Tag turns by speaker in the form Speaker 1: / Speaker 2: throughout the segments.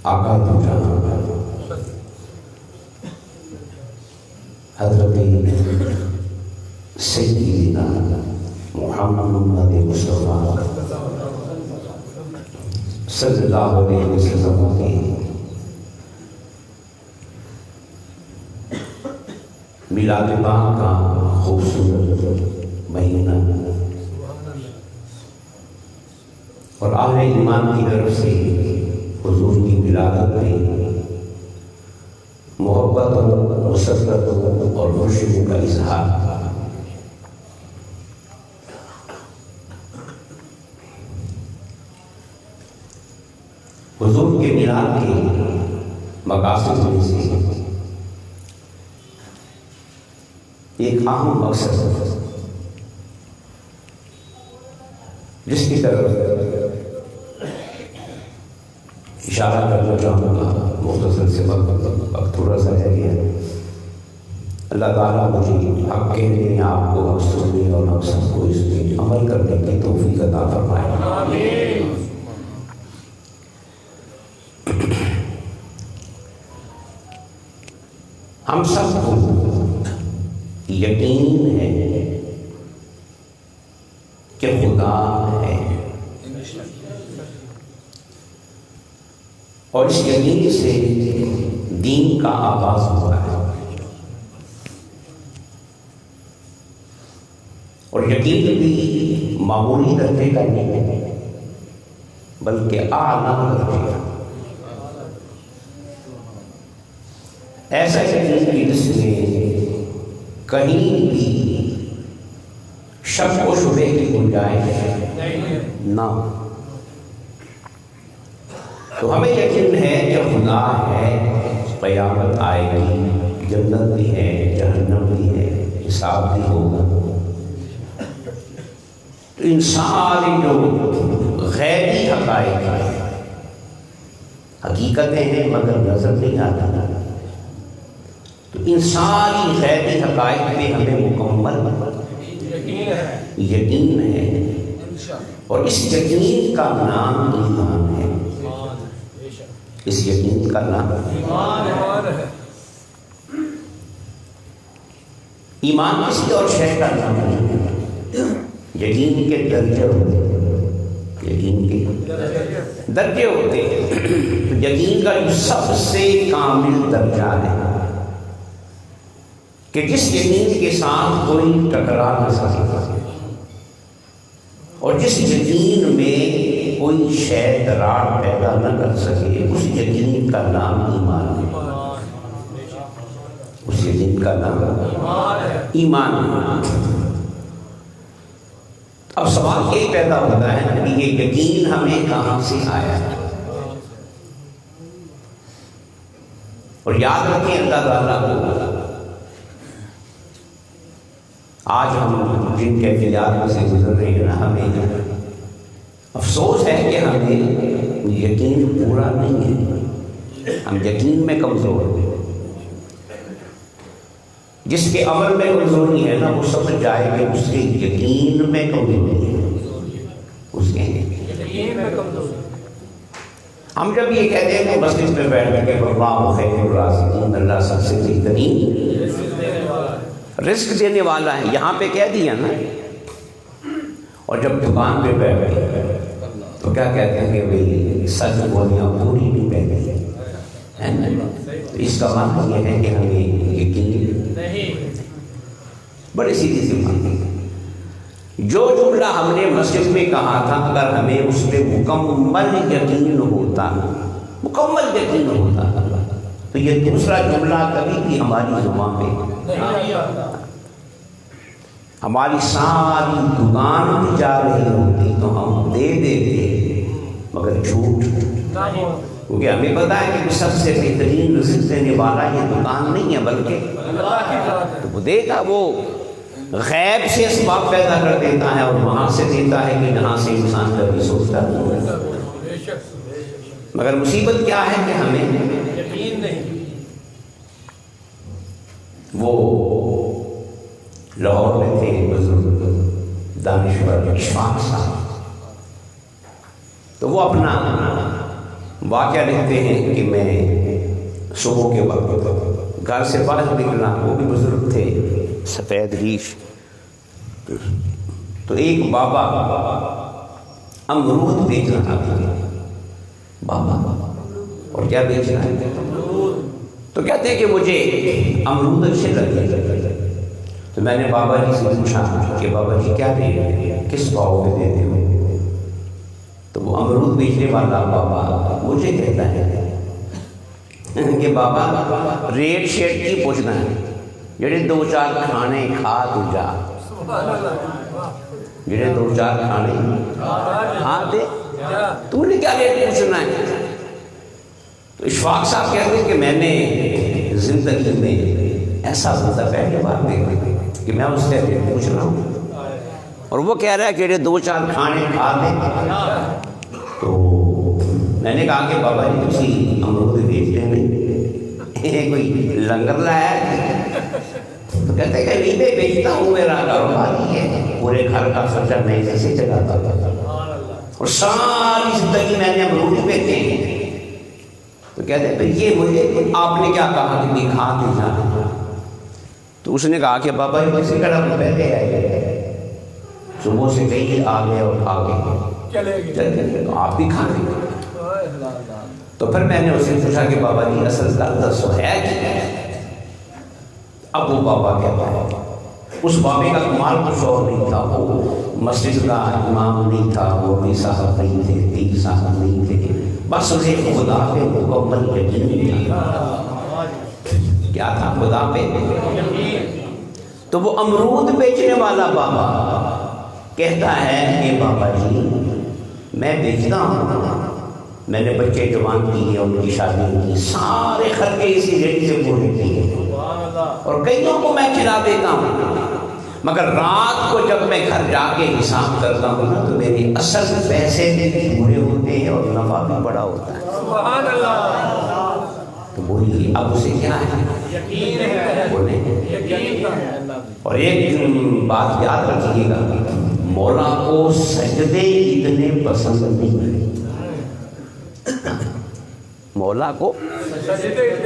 Speaker 1: آقا دو جہاں حضرت سیدنا محمد مصطفیٰ صلی اللہ علیہ وسلم کی میلاد پاک کا خوبصورت مہینہ اور اہل ایمان کی طرف سے حضور کی ولادت میں محبت مسرت اور خوشی کا اظہار۔ حضور کے میلاد کے مقاصد میں سے ایک اہم مقصد جس کی طرف اشارہ کرنا چاہوں گا، مختصر سے وقت تھوڑا سا رہ گیا۔ اللہ تعالیٰ مجھے حق کہنے، آپ کو حق سننے اور حق سب کو اس میں عمل کرنے کی توفیق عطا فرمائے۔ آمین۔ ہم سب کو یقین ہے کہ خدا ہے، اور اس یقین سے دین کا آغاز ہوا ہے، اور یقین بھی معمولی درجے کا نہیں ہے بلکہ اعلیٰ درجے کا، ایسا یقین کہ جس میں کہیں بھی شک و شبہ کی گنجائش نہ ہو۔ تو ہمیں یقین ہے کہ خدا ہے، قیامت آئے گی، جنت بھی ہے، جہنم بھی ہے، حساب بھی ہوگا۔ تو ان ساری جو غیبی حقائق ہیں، حقیقتیں ہیں مگر نظر نہیں آتا، تو ان ساری غیبی حقائق پہ ہمیں مکمل یقین ہے، اور اس یقین کا نام ایمان ہے۔ اس یقین کا نام ایمان کسی اور شے کا نام نہیں ہے۔ یقین کے درجے ہوتے ہیں، یقین کے درجے ہوتے ہیں۔ یقین کا جو سب سے کامل درجہ ہے کہ جس یقین کے ساتھ کوئی ٹکرا نہ سکے، اور جس یقین میں کوئی شے دراڑ پیدا نہ کر سکے، اس یقین کا نام ایمان ہے۔ اس یقین کا نام ایمان ہے۔ اب سوال یہ پیدا ہوتا ہے کہ یہ یقین ہمیں کہاں سے آیا ہے؟ اور یاد رکھیں اللہ تعالیٰ کو آج ہم جن کیفیات سے گزر رہے ہیں نا، ہمیں افسوس ہے کہ ہمیں یقین پورا نہیں ہے، ہم یقین میں کمزور ہیں۔ جس کے عمل میں کمزوری ہے نا، وہ سمجھ جائے کہ اس کے یقین میں کمزوری ہے، اس کے یقین میں کمزوری۔ ہم جب یہ کہتے ہیں کہ مسجد میں بیٹھ کے اللہ خیر الرازقین، اللہ سب سے بہترین رزق دینے والا ہے، یہاں پہ کہہ دیا نا، اور جب دکان پہ بیٹھ گئے تو کیا کہتے ہیں کہ بھئی سچ بولیاں پوری نہیں پہنی ہے۔ اس کا مطلب یہ ہے کہ ہمیں یقین نہیں، بڑی سیدھی سی بات ہے۔ جو جملہ ہم نے مسجد میں کہا تھا، اگر ہمیں اس پہ مکمل یقین ہوتا، مکمل یقین ہوتا، تو یہ دوسرا جملہ کبھی بھی ہماری زبان پہ نہیں آتا۔ ہماری ساری دکان بھی جا رہی ہوتی تو ہم دے دیتے، مگر جھوٹ، کیونکہ ہمیں پتا ہے کہ سب سے بہترین رزق دینے والا یہ دکان نہیں ہے بلکہ اللہ کی ذات ہے۔ تو وہ دے گا، وہ غیب سے اسباب پیدا کر دیتا ہے اور وہاں سے دیتا ہے کہ جہاں سے انسان کبھی سوچتا نہیں۔ مگر مصیبت کیا ہے کہ ہمیں یقین نہیں۔ وہ لاہور میں تھے بزرگ دانشور اشفاق صاحب، تو وہ اپنا واقعہ لکھتے ہیں کہ میں صبح کے وقت گھر سے باہر نکلا، وہ بھی بزرگ تھے سفید ریش، تو ایک بابا امرود بیچ رہا تھا، بابا، اور کیا بیچ رہا ہے؟ تو کہتے ہیں کہ مجھے امرود اچھے لگے، تو میں نے بابا جی سے پوچھا کہ بابا جی کیا دے رہے ہیں، کس بھاؤ میں دیتے ہو؟ تو وہ امرود بیچنے والا بابا مجھے کہتا ہے کہ بابا ریٹ شیٹ کی پوچھنا ہے، جڑے دو چار کھانے کھا تو جا، جڑے دو چار کھانے کھا دے، تو نے کیا ریٹ پوچھنا ہے؟ تو اشفاق صاحب کہتے ہیں کہ میں نے زندگی میں ایسا بندہ پہلے بار دیکھا کہ میں اس سے ریٹ پوچھ رہا ہوں اور وہ کہہ رہا ہے کہ جڑے دو چار کھانے کھا دے۔ تو میں نے کہا کہ بابا جی تسی امرود بیچتے نہیں، کوئی لنگر لایا ہے؟ تو کہتے ہیں کہ نہیں میں بیچتا ہوں، میرا کاروبار ہی ہے، پورے گھر کا خرچہ میں سے چلاتا تھا اور ساری زندگی میں نے امرود بیچے ہیں۔ تو کہتے ہیں پھر یہ مجھے آپ نے کیا کہا کہ میں کھا کے جانا؟ تو اس نے کہا کہ بابا جی کسی کڑا کو پہلے آئے، صبح سے کہیں آ گئے اور کھا گئے چلے گئے، تو آپ بھی کھا گئے۔ تو پھر میں نے اسے پوچھا کہ بابا جی اصل کا سو ہے کیا؟ اب وہ بابا کہتا ہے، اس بابے کا کمال کچھ اور نہیں تھا، وہ مسجد کا امام نہیں تھا، وہ بھی صاحب نہیں تھے، پیر صاحب نہیں تھے، بس انہیں خدا پہ مکمل یقین تھا۔ کیا تھا؟ خدا پہ۔ تو وہ امرود بیچنے والا بابا کہتا ہے کہ بابا جی میں بیچتا ہوں، میں نے بچے جوان کیے، ان کی شادی کی، سارے خرچے اسی ریٹ سے پورے کیے اور کئیوں کو میں کھلا دیتا ہوں، مگر رات کو جب میں گھر جا کے حساب کرتا ہوں نا تو میرے اصل پیسے بھی پورے ہوتے ہیں اور نفع بھی بڑا ہوتا ہے۔ سبحان اللہ۔ تو بولیے اب اسے کیا ہے؟ یقین ہے، بولیں یقین ہے۔ اور ایک بات یاد رکھیے گا، مولا کو سجدے اتنے پسند نہیں، مولا کو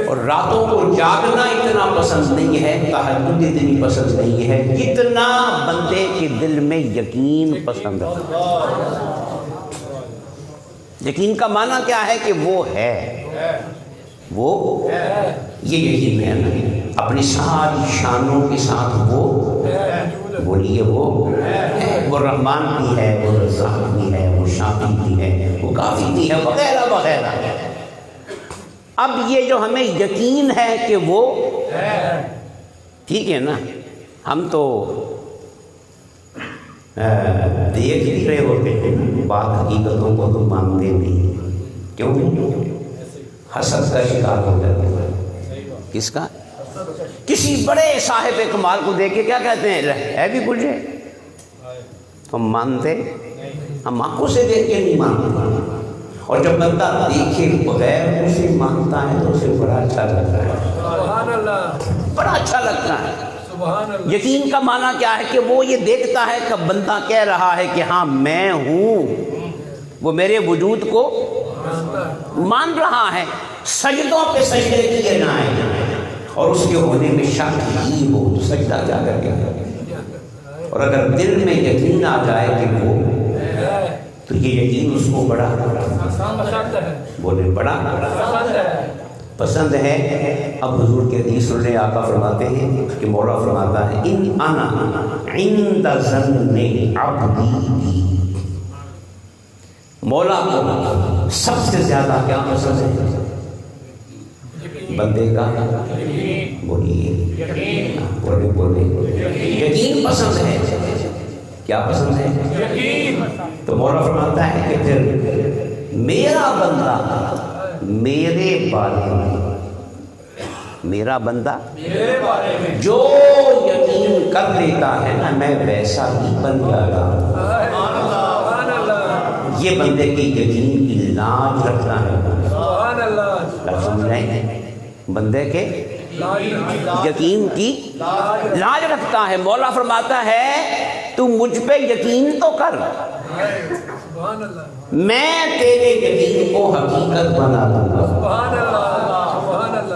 Speaker 1: اور راتوں کو جاگنا اتنا پسند نہیں ہے، تہجد اتنی پسند نہیں ہے جتنا بندے کے دل میں یقین پسند ہے۔ یقین کا معنی کیا ہے؟ کہ وہ ہے، وہ یہ یقین ہے نا، اپنی ساری شانوں کے ساتھ وہ بولیے وہ رحمان بھی ہے، وہ رزاق بھی ہے، وہ شافی بھی ہے، وہ کافی بھی ہے، وغیرہ وغیرہ۔ اب یہ جو ہمیں یقین ہے کہ وہ ٹھیک ہے نا، ہم تو دیکھ بھی رہے ہوتے ہیں، بات حقیقتوں کو تو مانتے نہیں، کیوں نہیں؟ حسد کا شکار ہو جاتے ہیں۔ کس کا؟ کسی بڑے صاحب کمال کو دیکھ کے کیا کہتے ہیں؟ ہے بھی کچھ ہے، ہم مانتے، ہم آنکھوں سے دیکھ کے نہیں مانتے، اور جب بندہ دیکھے بغیر اسے مانتا ہے تو اسے بڑا اچھا لگتا ہے، سبحان اللہ، بڑا اچھا لگتا ہے۔ سبحان اللہ۔ یقین کا معنی کیا ہے؟ کہ وہ یہ دیکھتا ہے کہ بندہ کہہ رہا ہے کہ ہاں میں ہوں، وہ میرے وجود کو مان رہا ہے، سجدوں پہ سجدے کیے جائیں اور اس کے ہونے میں شک ہی ہو تو سجدہ کیا کر کے؟ اور اگر دل میں یقین آ جائے کہ وہ، تو یہ یقین اس کو بڑا بولے بڑا پسند ہے۔ اب حضور کے حدیث سننے آقا فرماتے ہیں کہ مولا فرماتا ہے ان انا عند ظن عبدی بی، مولا کو سب سے زیادہ کیا پسند ہے؟ بندے کا بولیے بولے یقین پسند ہے۔ کیا پسند ہے؟ یقین۔ تو مولا فرماتا ہے کہ پھر میرا بندہ میرے بارے میں، میرا بندہ جو یقین کر لیتا ہے نا میں ویسا ہی بن جاتا ہوں۔ یہ بندے کے یقین کی لاج رکھتا ہے، بندے کے یقین کی لاج رکھتا ہے۔ مولا فرماتا ہے تو مجھ پہ یقین تو کر، میں تیرے یقین کو حقیقت بنا دوں گا،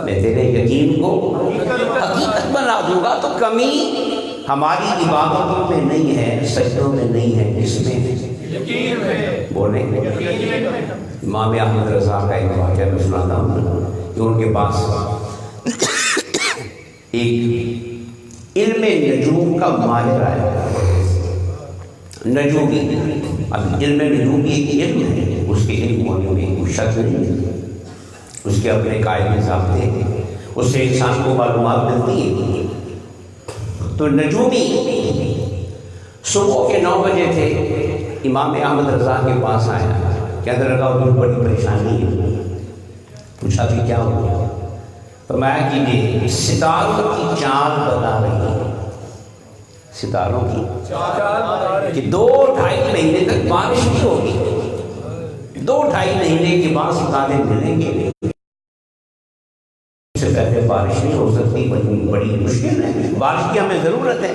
Speaker 1: میں تیرے یقین کو حقیقت بنا دوں گا۔ تو کمی ہماری عبادتوں میں نہیں ہے، سجدوں میں نہیں ہے، کس میں ہے؟ یقین میں۔ بولیں امام احمد رضا کا ایک واقعہ میں سناتا ہوں کہ ان کے پاس ایک علم نجوم کا ماہر آیا، نجومی۔ اب علم نجوم ایک علم ہے، اس کے علم ہونے میں کوئی شک نہیں ہے، اس کے اپنے قاعدے ضابطے ہیں، اس سے انسان کو معلومات ملتی ہے۔ تو نجومی صبح کے 9 بجے تھے، امام احمد رضا کے پاس آیا، کہنے لگا حضور بڑی پریشانی ہے۔ پوچھا کہ کیا ہوا؟ فرمایا کہ ستاروں کی چال بتا رہی ہے، ستاروں کی کہ 2-2.5 مہینے تک بارش نہیں ہوگی، 2-2.5 مہینے کے بعد ستارے ملیں گے، اس سے پہلے بارش نہیں ہو سکتی، بڑی مشکل ہے، بارش کی ہمیں ضرورت ہے۔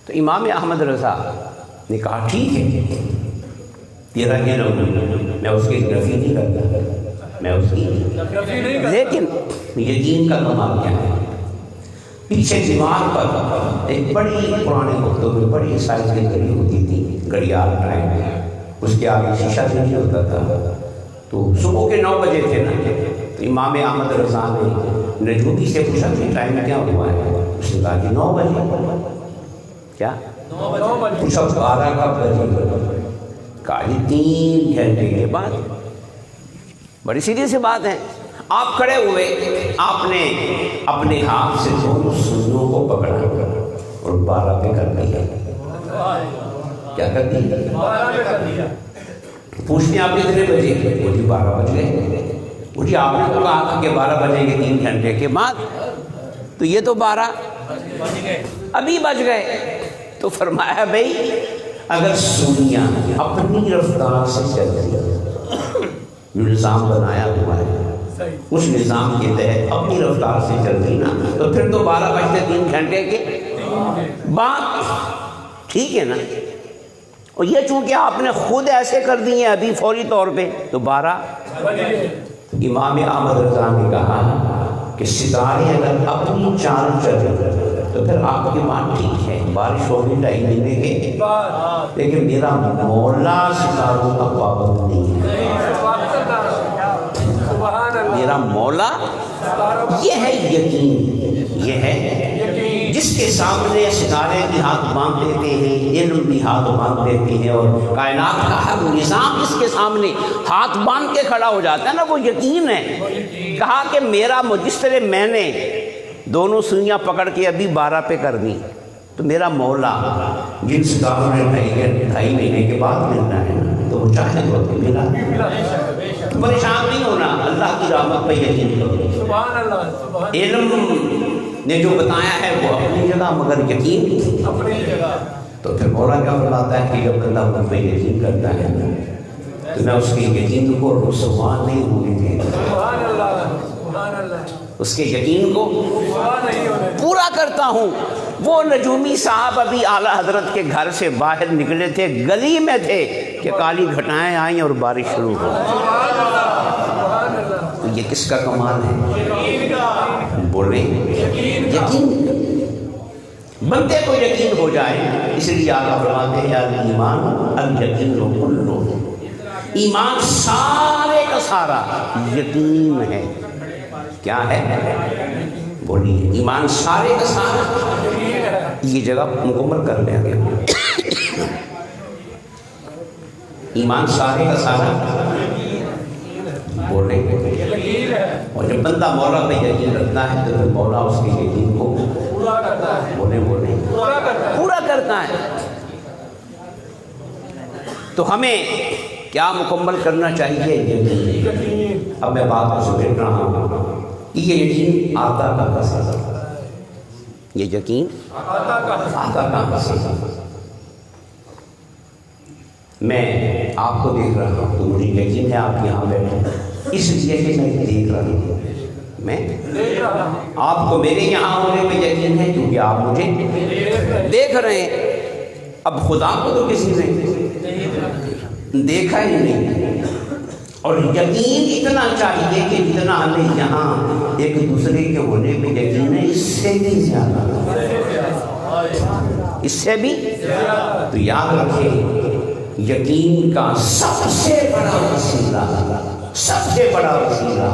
Speaker 1: تو امام احمد رضا نے کہا ٹھیک ہے، تیرا علم میں اس کی نفی نہیں کرتا، میں اس کی، لیکن یقین کا کمال کیا ہے؟ پیچھے دیوار پر ایک بڑی پرانے وقتوں میں بڑی سائز کی گھڑی ہوتی تھی، گھڑیال ٹائم، اس کے آگے شیشہ نہیں ہوتا تھا۔ تو صبح کے 9 بجے تھے نا، تو امام احمد رضا نے نجومی سے پوچھا کہ ٹائم کیا ہوا ہے؟ اس نے کہا کہ 9 بجے۔ کیا؟ پوچھا 12 کب بجے؟ کہا 3 گھنٹے کے بعد۔ بڑی سیدھی سی بات ہے۔ آپ کھڑے ہوئے، آپ نے اپنے ہاتھ سے دونوں سنوں کو پکڑا اور 12 پہ کر دیا۔ کیا کر دیا؟ پوچھتے آپ کتنے بجے؟ وہ جی 12 بج گئے۔ وہ جی آپ نے تو کہا تھا کہ 12 بجیں گے 3 گھنٹے کے بعد، تو یہ تو 12 ابھی بج گئے۔ تو فرمایا بھائی اگر سنیاں اپنی رفتار سے چلتی، جو نظام بنایا ہوا ہے اس نظام کے تحت اپنی رفتار سے چلتی نا، تو پھر تو 12 بجتے 3 گھنٹے کے بات، ٹھیک ہے نا؟ اور یہ چونکہ آپ نے خود ایسے کر دی ہیں ابھی فوری طور پہ، تو 12۔ امام احمد رضا نے کہا کہ ستارے اگر اپنی چال چلے تو پھر آپ کی بات ٹھیک ہے، بارش ہوگی 2.5 مہینے کے، لیکن میرا مولا ستاروں کا پابند نہیں ہے۔ میرا مولا، یہ ہے یقین، یہ ہے جس کے سامنے ستارے بھی ہاتھ باندھ دیتے ہیں، علم بھی ہاتھ باندھ دیتے ہیں، اور کائنات کا ہر نظام جس کے سامنے ہاتھ باندھ کے کھڑا ہو جاتا ہے نا، وہ یقین ہے۔ کہا کہ میرا جس طرح میں نے دونوں سوئیاں پکڑ کے ابھی 12 پہ کر دی، تو میرا مولا جن ستاروں نے 2.5 مہینے کے بعد ملنا ہے تو وہ چاہے تو ملا۔ پریشان نہیں ہونا، اللہ کی رحمت پہ یقین کرو۔ علم نے جو بتایا ہے وہ اپنی جگہ، مگر یقین اپنی جگہ۔ تو پھر مولا کیا فرماتا ہے کہ جب بندہ مجھ پہ یقین کرتا ہے تو میں اس کے یقین کو رسوا نہیں ہونے دیتا، اس کے یقین کو پورا کرتا ہوں۔ وہ نجومی صاحب ابھی اعلیٰ حضرت کے گھر سے باہر نکلے تھے، گلی میں تھے کہ کالی گھٹائیں آئیں اور بارش شروع ہو۔ یہ کس کا کمال ہے؟ بولیں یقین۔ بندے کو یقین ہو جائے، اس لیے آقا فرماتے ہیں الایمان الیقین کلہ، ایمان سارے کا سارا یقین ہے۔ کیا ہے؟ بولیے ایمان سارے کا سارا، یہ جگہ مکمل کر لیں گے۔ ایمان سارے کا سارا بولیں گے، اور جب بندہ مولا پہ یقین رکھتا ہے تو پھر مولا اس کے یقین کو پورا کرتا ہے۔ بولیں پورا کرتا ہے۔ تو ہمیں کیا مکمل کرنا چاہیے؟ یقین۔ اب میں بات کو سمیٹ رہا ہوں، یہ یقین آتا کہاں سے؟ یہ یقین آتا کہاں سے؟ میں آپ کو دیکھ رہا ہوں تو مجھے یقین ہے آپ یہاں بیٹھے، اس لیے کہ میں دیکھ رہا ہوں، میں آپ کو میرے یہاں ہونے پہ یقین ہے کیونکہ آپ مجھے دیکھ رہے ہیں۔ اب خدا کو تو کسی نے دیکھا ہی نہیں، اور یقین اتنا چاہیے کہ جتنا ہمیں یہاں ایک دوسرے کے ہونے پہ یقین ہے، اس سے بھی زیادہ، اس سے بھی، تو یاد رکھیں یقین کا سب سے بڑا وسیلہ، سب سے بڑا وسیلہ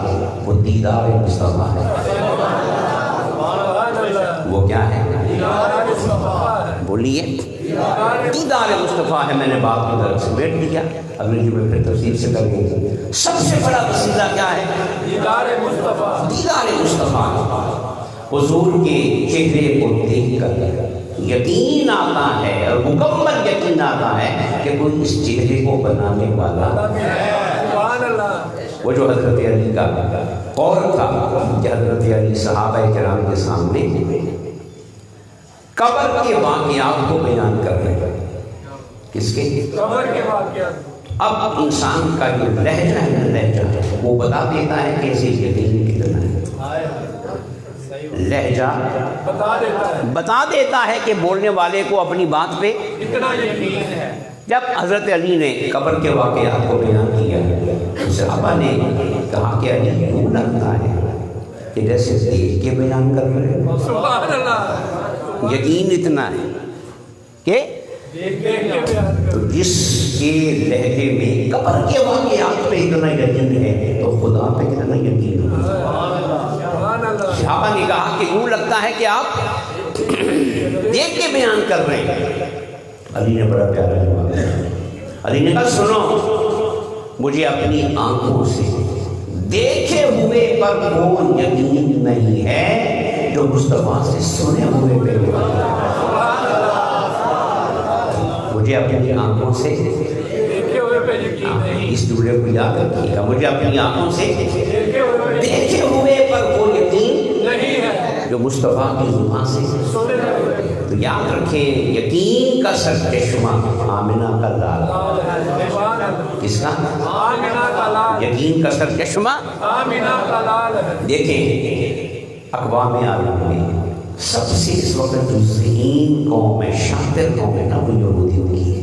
Speaker 1: وہ دیدار مصطفیٰ ہے۔ وہ کیا ہے؟ بولیے، دیدار مصطفیٰ ہے۔ میں نے بات کو درد سے بیٹھ لیا، اگلی جی میں پھر تفصیل سے کروں گا۔ سب سے بڑا وسیلہ کیا ہے؟ دیدار مصطفیٰ، دیدار مصطفیٰ۔ حضور کے چہرے کو دیکھ کر یقین آتا ہے، اور مکمل یقین آتا ہے کہ کوئی اس چہرے کو بنانے والا ہے۔ وہ جو حضرت علی کا قول تھا کہ حضرت علی صحابہ کرام کے سامنے قبر کے واقعات کو بیان کر رہے ہیں۔ کس کے؟ قبر کے واقعات۔ اب انسان کا جو لہجہ ہے، لہجہ وہ بتا دیتا ہے کیسے یقین کتنا ہے۔ لہجہ بتا دیتا ہے کہ بولنے والے کو اپنی بات پہ کتنا یقین ہے۔ جب حضرت علی نے قبر کے واقعات کو بیان کیا، صحابہ نے کہا کہ علی یوں لگتا ہے کہ جیسے دیکھ کے بیان کر رہے ہیں۔ سبحان اللہ، یقین اتنا ہے کہ تو جس کے لہجے میں قبر کے واقعات پہ اتنا یقین ہے تو خدا پہ کتنا یقین ہوگا۔ صحابہ نے کہا کہ یوں لگتا ہے کہ آپ دیکھ کے بیان کر رہے ہیں۔ علی نے بڑا پیارا جواب دیا۔ علی نے کہا سنو، مجھے اپنی آنکھوں سے دیکھے ہوئے پر وہ یقین نہیں ہے جو مصطفیٰ سے سنے ہوئے پہ مجھے اپنی آنکھوں سے دیکھے ہوئے پہ یقین نہیں۔ اس جملے کو یاد رکھیے گا، مجھے اپنی آنکھوں سے دیکھے ہوئے پر وہ یقین نہیں ہے جو مصطفیٰ کی زبان سے سنے ہوئے۔ تو یاد رکھیں یقین کا سرچشمہ آمنہ کا لال۔ کس کا؟ آمنہ کا لال۔ یقین کا سرچشمہ آمنہ کا لال۔ دیکھیں اقوام عالم میں سب سے اس وقت جو ذہین قوم ہے، شاطر قوم ہے نا، وہ یہودیوں کی ہے۔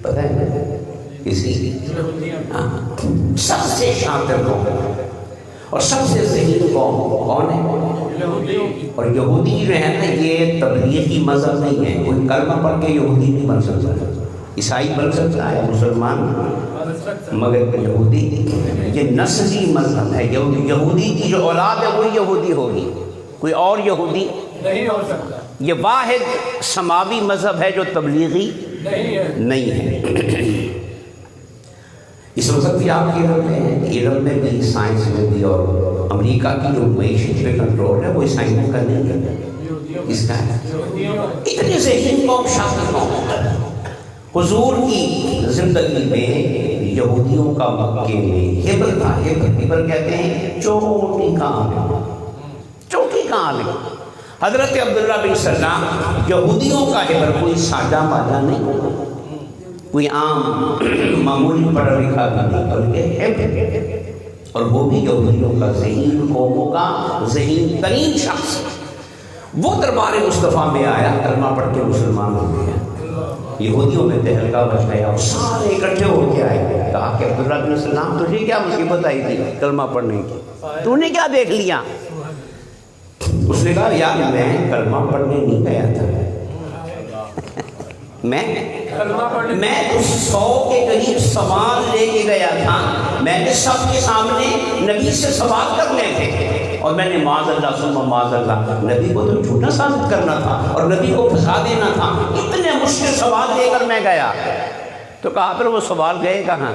Speaker 1: پتہ ہے کسی؟ سب سے شاطر قوم اور سب سے ذہین قوم کون ہے؟ اور یہودی جو ہے نا، یہ تبلیغی مذہب نہیں ہے۔ کوئی کلمہ پڑھ کے یہودی نہیں بن سکتا۔ عیسائی بن سکتا ہے، مسلمان، مگر یہودی یہ نسلی مذہب ہے۔ یہودی کی جو اولاد ہے وہی یہودی ہوگی، کوئی اور یہودی نہیں ہو سکتا۔ یہ واحد سماوی مذہب ہے جو تبلیغی نہیں ہے۔ اس وقت بھی آپ کے علم میں بھی، سائنس میں بھی، اور امریکہ کی جو معیشت پہ کنٹرول ہے وہ عیسائیوں کا نہیں ہے، اس کا ہے۔ اتنے ذہین قوم، شاطر قوم۔ حضور کی زندگی میں یہودیوں کا مکے میں ہبر تھا۔ ہبر کہتے ہیں چوٹی کا عالم، چوٹی کا عالم۔ حضرت عبداللہ بن سلام یہودیوں کا ہبر، کوئی سادہ مادہ نہیں، کوئی عام معمولی پڑھا لکھا بھی نہیں، بلکہ ہبر، اور وہ بھی یہودیوں کا ذہین قوموں کا ذہین ترین شخص۔ وہ دربار مصطفیٰ میں آیا، کلمہ پڑھ کے مسلمان ہو گیا۔ یہودیوں میں تہلکہ مچ گیا، اور سارے اکٹھے ہو کے آئے، کہا کہ عبداللہ بن سلام تجھے کیا مصیبت آئی تھی کلمہ پڑھنے کی، تو نے کیا دیکھ لیا؟ اس نے کہا یار میں کلمہ پڑھنے نہیں گیا تھا، میں تو 100 کے قریب سوال لے کے گیا تھا، میں نے سب کے سامنے نبی سے سوال کرنے تھے، اور میں نے معاذ اللہ ثم معاذ اللہ، نبی کو تو جھوٹا ثابت کرنا تھا اور نبی کو پھنسا دینا تھا، اتنے مشکل سوال لے کر میں گیا۔ تو کہا پھر وہ سوال گئے کہاں؟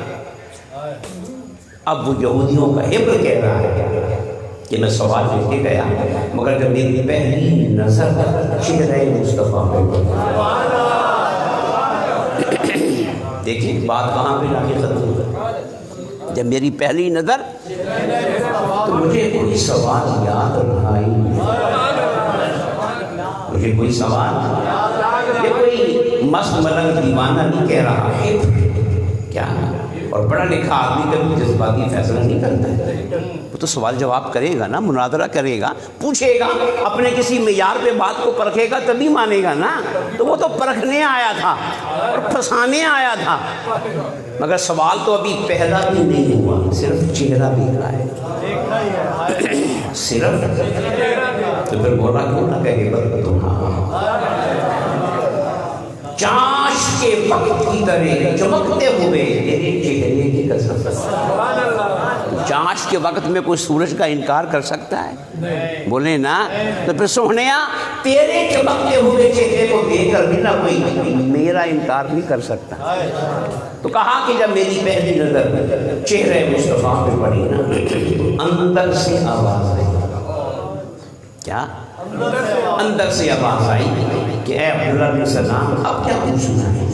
Speaker 1: اب وہ یہودیوں کا ہبر کہہ رہا ہے کہ میں سوال لے کے گیا، مگر جب میری پہلی نظر چہرے مصطفیٰ پہ، دیکھیں بات کہاں پہ جا کے ختم ہوگا، جب میری پہلی نظر، تو مجھے کوئی سوال یاد رہا ہی نہیں، مجھے کوئی سوال، یہ کوئی مست ملنگ دیوانہ نہیں کہہ رہا ہے کیا، اور اور پڑھا لکھا آدمی کبھی جذباتی فیصلہ نہیں کرتا ہے، وہ تو سوال جواب کرے گا نا، مناظرہ کرے گا، پوچھے گا، اپنے کسی معیار پہ بات کو پرکھے گا تبھی مانے گا نا۔ تو وہ تو پرکھنے آیا تھا اور پھنسانے آیا تھا، مگر سوال تو ابھی پہلا بھی نہیں ہوا، صرف چہرہ دیکھ رہا ہے، صرف۔ تو پھر بولا کیوں نہ کہے برکت چاش کے وقت کی طرح چمکتے ہوئے تیرے چہرے کی کثرت۔ چاش کے وقت میں کوئی سورج کا انکار کر سکتا ہے؟ بولے نا۔ تو پھر سوہنیا تیرے چمکتے ہوئے چہرے کو دیکھ کر بھی نہ کوئی میرا انکار نہیں کر سکتا۔ تو کہا کہ جب میری پہلی نظر چہرے مصطفیٰ پہ پڑی نا، اندر سے آواز آئی۔ کیا؟ اندر سے آواز آئی کہ اے عبداللہ بن سلام، اب کیا پوچھنا ہے؟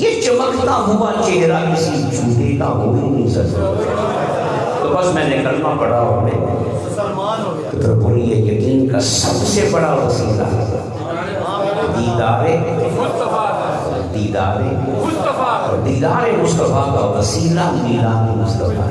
Speaker 1: یہ چمکتا ہوا چہرہ کسی جھوٹے کا ہو ہی نہیں سکتا۔ تو بس میں نے کلمہ پڑھا اور میں تو پھر بولی یہ یقین کا سب سے بڑا وسیلہ دیدار مصطفیٰ کا وسیلہ میلاد مصطفیٰ،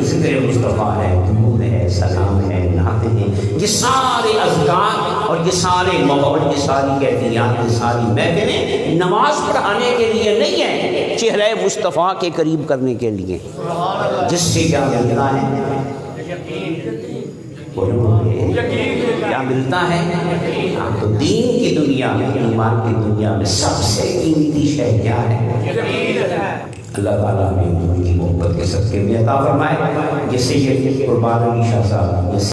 Speaker 1: ذکر مصطفیٰ ہے، درود ہے، سلام ہے، نعتیں ہیں، یہ سارے اذکار اور یہ سارے ماحول، یہ ساری کیفیات، یہ ساری محفلیں نماز پڑھانے کے لیے نہیں ہے، چہرہ مصطفیٰ کے قریب کرنے کے لیے، جس سے کیا ملتا ہے؟ کیا ملتا ہے؟ تو دین کی دنیا میں، ایمان کی دنیا میں سب سے قیمتی شے کیا ہے؟ اللہ تعالیٰ نے ان کی محبت کے صدقے میں عطا فرمائے، جس سے یہ قربان علی شاہ صاحب